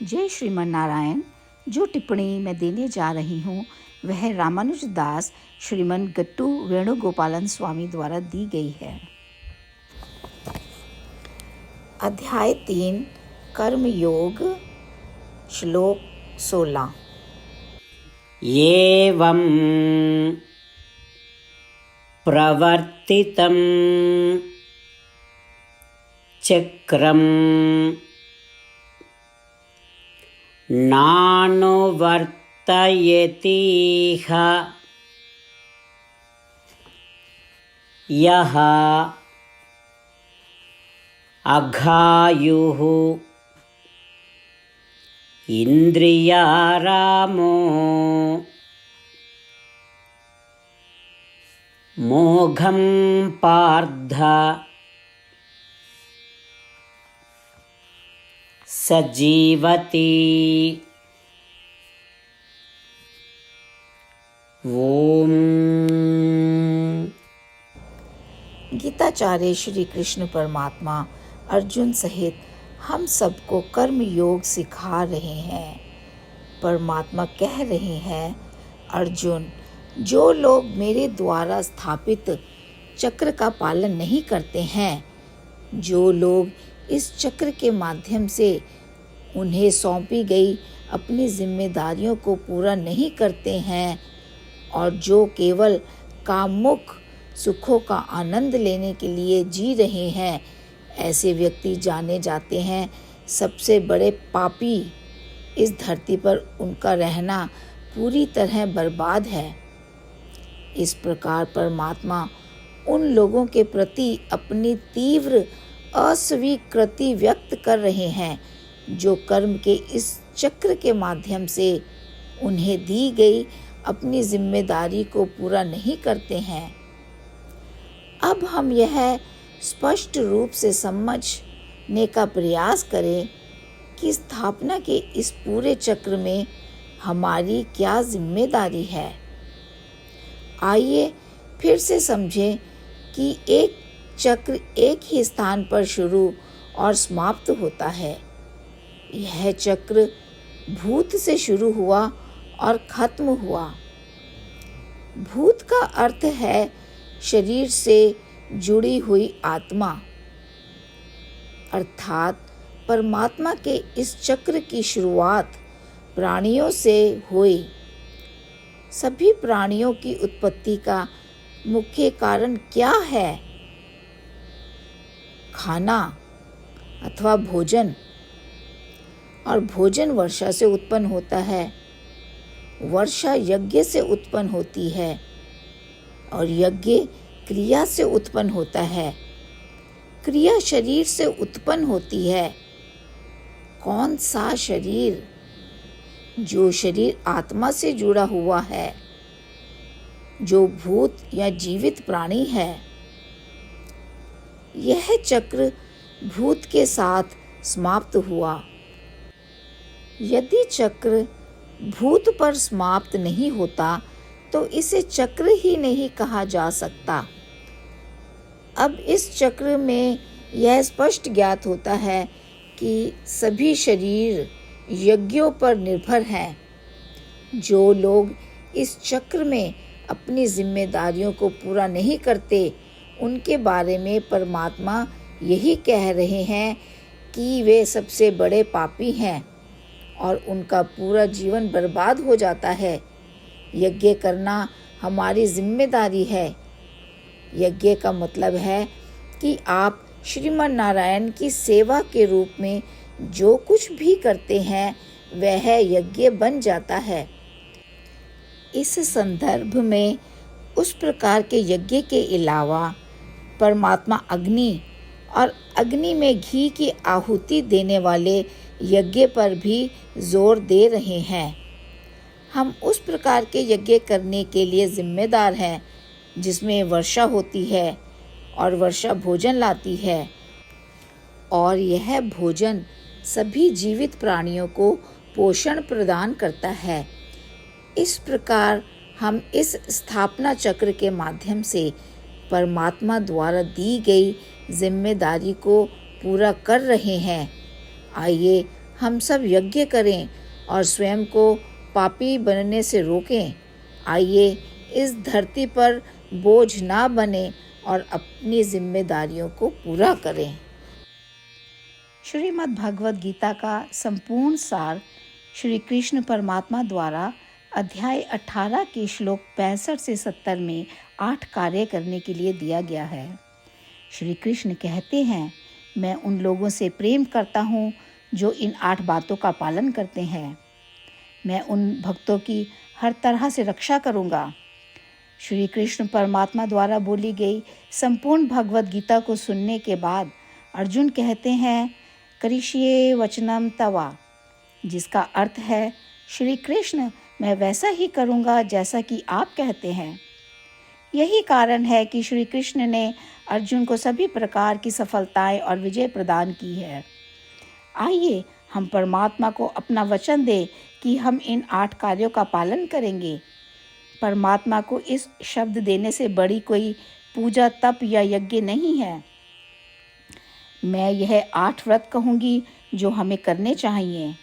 जय श्रीमन नारायण। जो टिप्पणी मैं देने जा रही हूँ वह रामानुज दास श्रीमन गट्टू वेणुगोपालन स्वामी द्वारा दी गई है। अध्याय 3 कर्म योग, श्लोक 16। एवं प्रवर्तितं चक्रं नानुवर्तयतीह यः अघायुः इंद्रियारामो मोघं पार्थ सजीवति। ओम। गीताचार्य श्री कृष्ण परमात्मा अर्जुन सहित हम सबको कर्म योग सिखा रहे हैं। परमात्मा कह रहे हैं, अर्जुन, जो लोग मेरे द्वारा स्थापित चक्र का पालन नहीं करते हैं, जो लोग इस चक्र के माध्यम से उन्हें सौंपी गई अपनी जिम्मेदारियों को पूरा नहीं करते हैं और जो केवल कामुक सुखों का आनंद लेने के लिए जी रहे हैं, ऐसे व्यक्ति जाने जाते हैं सबसे बड़े पापी। इस धरती पर उनका रहना पूरी तरह बर्बाद है। इस प्रकार परमात्मा उन लोगों के प्रति अपनी तीव्र अस्वीकृति व्यक्त कर रहे हैं जो कर्म के इस चक्र के माध्यम से उन्हें दी गई अपनी जिम्मेदारी को पूरा नहीं करते हैं। अब हम यह स्पष्ट रूप से समझने का प्रयास करें कि स्थापना के इस पूरे चक्र में हमारी क्या जिम्मेदारी है। आइए फिर से समझें कि एक चक्र एक ही स्थान पर शुरू और समाप्त होता है। यह चक्र भूत से शुरू हुआ और खत्म हुआ। भूत का अर्थ है शरीर से जुड़ी हुई आत्मा, अर्थात परमात्मा के इस चक्र की शुरुआत प्राणियों से हुई। सभी प्राणियों की उत्पत्ति का मुख्य कारण क्या है? खाना अथवा भोजन। और भोजन वर्षा से उत्पन्न होता है, वर्षा यज्ञ से उत्पन्न होती है और यज्ञ क्रिया से उत्पन्न होता है, क्रिया शरीर से उत्पन्न होती है। कौन सा शरीर? जो शरीर आत्मा से जुड़ा हुआ है, जो भूत या जीवित प्राणी है। यह चक्र भूत के साथ समाप्त हुआ। यदि चक्र भूत पर समाप्त नहीं होता तो इसे चक्र ही नहीं कहा जा सकता। अब इस चक्र में यह स्पष्ट ज्ञात होता है कि सभी शरीर यज्ञों पर निर्भर हैं। जो लोग इस चक्र में अपनी जिम्मेदारियों को पूरा नहीं करते, उनके बारे में परमात्मा यही कह रहे हैं कि वे सबसे बड़े पापी हैं और उनका पूरा जीवन बर्बाद हो जाता है। यज्ञ करना हमारी जिम्मेदारी है। यज्ञ का मतलब है कि आप श्रीमन नारायण की सेवा के रूप में जो कुछ भी करते हैं वह यज्ञ बन जाता है। इस संदर्भ में उस प्रकार के यज्ञ के अलावा परमात्मा अग्नि और अग्नि में घी की आहुति देने वाले यज्ञ पर भी जोर दे रहे हैं। हम उस प्रकार के यज्ञ करने के लिए जिम्मेदार हैं जिसमें वर्षा होती है और वर्षा भोजन लाती है और यह भोजन सभी जीवित प्राणियों को पोषण प्रदान करता है। इस प्रकार हम इस स्थापना चक्र के माध्यम से परमात्मा द्वारा दी गई जिम्मेदारी को पूरा कर रहे हैं। आइए हम सब यज्ञ करें और स्वयं को पापी बनने से रोकें। आइए इस धरती पर बोझ ना बने और अपनी जिम्मेदारियों को पूरा करें। श्रीमद् भगवद गीता का संपूर्ण सार श्री कृष्ण परमात्मा द्वारा अध्याय 18 के श्लोक 65 से 70 में 8 कार्य करने के लिए दिया गया है। श्री कृष्ण कहते हैं, मैं उन लोगों से प्रेम करता हूँ जो इन 8 बातों का पालन करते हैं। मैं उन भक्तों की हर तरह से रक्षा करूँगा। श्री कृष्ण परमात्मा द्वारा बोली गई संपूर्ण भगवद गीता को सुनने के बाद अर्जुन कहते हैं, करिष्ये वचनम तवा, जिसका अर्थ है, श्री कृष्ण मैं वैसा ही करूँगा जैसा कि आप कहते हैं। यही कारण है कि श्री कृष्ण ने अर्जुन को सभी प्रकार की सफलताएं और विजय प्रदान की है। आइए हम परमात्मा को अपना वचन दें कि हम इन 8 कार्यों का पालन करेंगे। परमात्मा को इस शब्द देने से बड़ी कोई पूजा, तप या यज्ञ नहीं है। मैं यह 8 व्रत कहूँगी जो हमें करने चाहिए।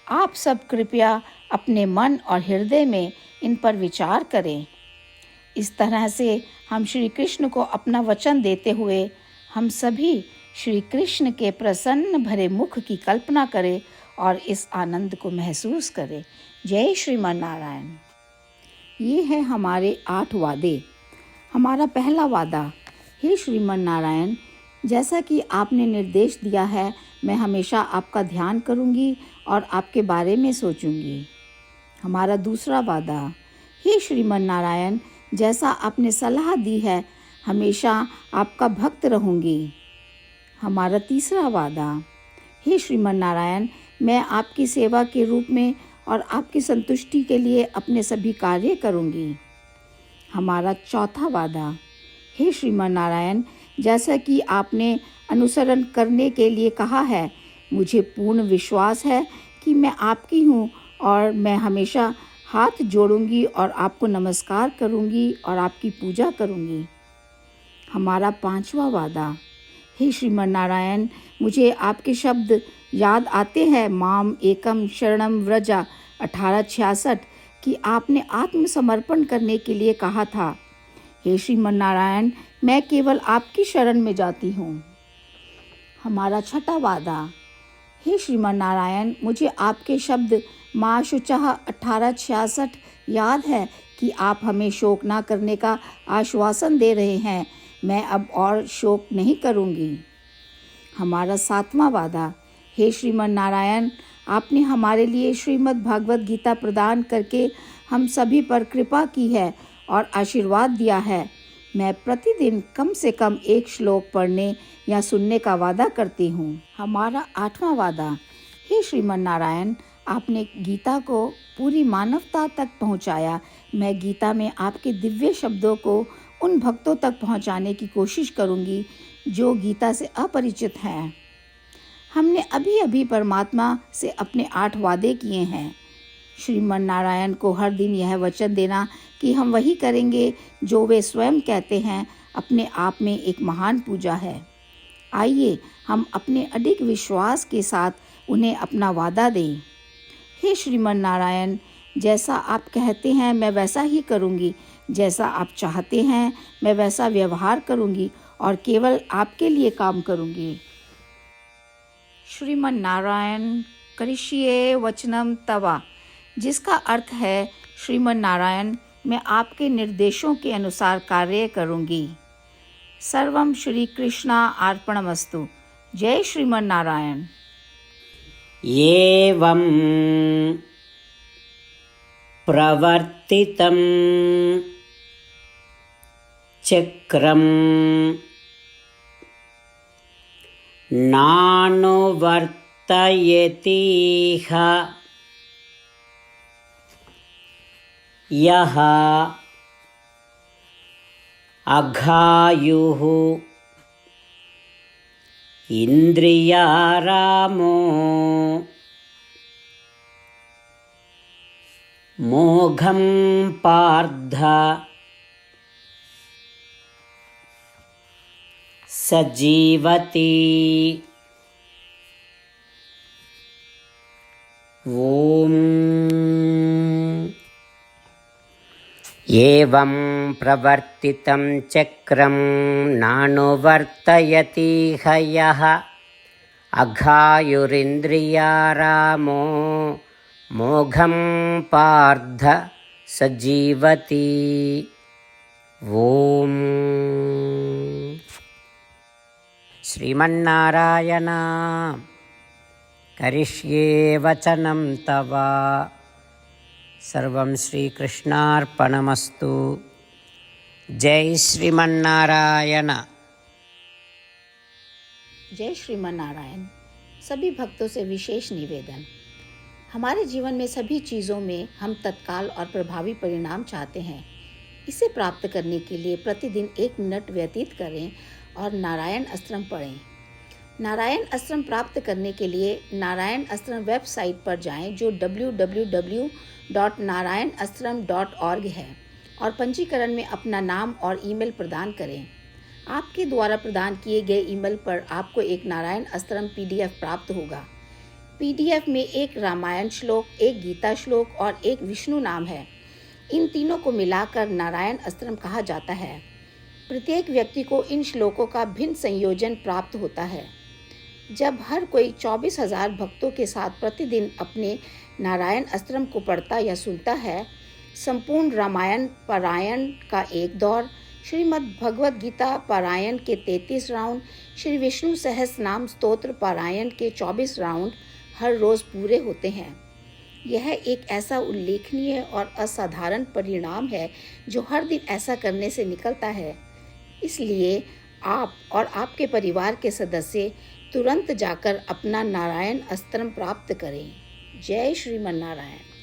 आप सब कृपया अपने मन और हृदय में इन पर विचार करें। इस तरह से हम श्री कृष्ण को अपना वचन देते हुए हम सभी श्री कृष्ण के प्रसन्न भरे मुख की कल्पना करें और इस आनंद को महसूस करें। जय श्रीमान नारायण। ये है हमारे 8 वादे। हमारा पहला वादा, हे श्रीमान नारायण, जैसा कि आपने निर्देश दिया है, मैं हमेशा आपका ध्यान करूंगी और आपके बारे में सोचूंगी। हमारा दूसरा वादा, हे श्रीमान नारायण, जैसा आपने सलाह दी है, हमेशा आपका भक्त रहूंगी। हमारा तीसरा वादा, हे श्रीमान नारायण, मैं आपकी सेवा के रूप में और आपकी संतुष्टि के लिए अपने सभी कार्य करूंगी। हमारा चौथा वादा, हे श्रीमान नारायण, जैसा कि आपने अनुसरण करने के लिए कहा है, मुझे पूर्ण विश्वास है कि मैं आपकी हूँ और मैं हमेशा हाथ जोड़ूंगी और आपको नमस्कार करूंगी और आपकी पूजा करूंगी। हमारा पांचवा वादा, हे श्रीमान नारायण, मुझे आपके शब्द याद आते हैं, माम एकम शरणम व्रजा 1866, कि आपने आत्मसमर्पण करने के लिए कहा था। हे श्रीमान नारायण, मैं केवल आपकी शरण में जाती हूँ। हमारा छठा वादा, हे श्रीमान नारायण, मुझे आपके शब्द माँ शुचः 1866 याद है कि आप हमें शोक ना करने का आश्वासन दे रहे हैं। मैं अब और शोक नहीं करूँगी। हमारा 7वां वादा, हे श्रीमान नारायण, आपने हमारे लिए श्रीमद् भागवत गीता प्रदान करके हम सभी पर कृपा की है और आशीर्वाद दिया है। मैं प्रतिदिन कम से कम 1 श्लोक पढ़ने या सुनने का वादा करती हूँ। हमारा 8वां वादा, हे श्रीमान नारायण, आपने गीता को पूरी मानवता तक पहुँचाया। मैं गीता में आपके दिव्य शब्दों को उन भक्तों तक पहुँचाने की कोशिश करूँगी जो गीता से अपरिचित हैं। हमने अभी अभी परमात्मा से अपने 8 वादे किए हैं। श्रीमान नारायण को हर दिन यह वचन देना कि हम वही करेंगे जो वे स्वयं कहते हैं, अपने आप में एक महान पूजा है। आइए हम अपने अडिग विश्वास के साथ उन्हें अपना वादा दें। हे श्रीमान नारायण, जैसा आप कहते हैं मैं वैसा ही करूँगी। जैसा आप चाहते हैं मैं वैसा व्यवहार करूँगी और केवल आपके लिए काम करूँगी। श्रीमान नारायण करिष्ये वचनम तवा, जिसका अर्थ है, श्रीमान नारायण, मैं आपके निर्देशों के अनुसार कार्य करूँगी। सर्वम श्री कृष्णा अर्पणमस्तु। जय श्रीमान नारायण। एवं प्रवर्तितं चक्रं नानुवर्तयेतीह यः अघायुः इंद्रियारामो मोघं पार्थ सजीवति। ॐ एवं प्रवर्तितं चक्रं नानुवर्तयतीह यः अघायुरिन्द्रियारामो मोघं पार्थ स जीवति ॐ श्रीमन्नारायण करिष्ये वचनं तव सर्वं श्रीकृष्णार्पणमस्तु। जय श्रीमन्नारायण। जय श्रीमन नारायण। सभी भक्तों से विशेष निवेदन, हमारे जीवन में सभी चीज़ों में हम तत्काल और प्रभावी परिणाम चाहते हैं। इसे प्राप्त करने के लिए प्रतिदिन 1 मिनट व्यतीत करें और नारायण अस्त्रम पढ़ें। नारायण अस्त्रम प्राप्त करने के लिए नारायण अस्त्रम वेबसाइट पर जाएं, जो www.narayanastram.org है, और पंजीकरण में अपना नाम और ईमेल प्रदान करें। आपके द्वारा प्रदान किए गए ईमेल पर आपको एक नारायण अस्त्रम PDF प्राप्त होगा। PDF में एक रामायण श्लोक, एक गीता श्लोक और एक विष्णु नाम है। इन तीनों को मिलाकर नारायण अस्त्रम कहा जाता है। प्रत्येक व्यक्ति को इन श्लोकों का भिन्न संयोजन प्राप्त होता है। जब हर कोई 24,000 भक्तों के साथ प्रतिदिन अपने नारायण अस्त्रम को पढ़ता या सुनता है, संपूर्ण रामायण पारायण का एक दौर, श्रीमद् भगवद गीता पारायण के 33 राउंड, श्री विष्णु सहस्रनाम स्तोत्र पारायण के 24 राउंड हर रोज़ पूरे होते हैं। यह एक ऐसा उल्लेखनीय और असाधारण परिणाम है जो हर दिन ऐसा करने से निकलता है। इसलिए आप और आपके परिवार के सदस्य तुरंत जाकर अपना नारायण अस्त्रम प्राप्त करें। जय श्रीमन नारायण।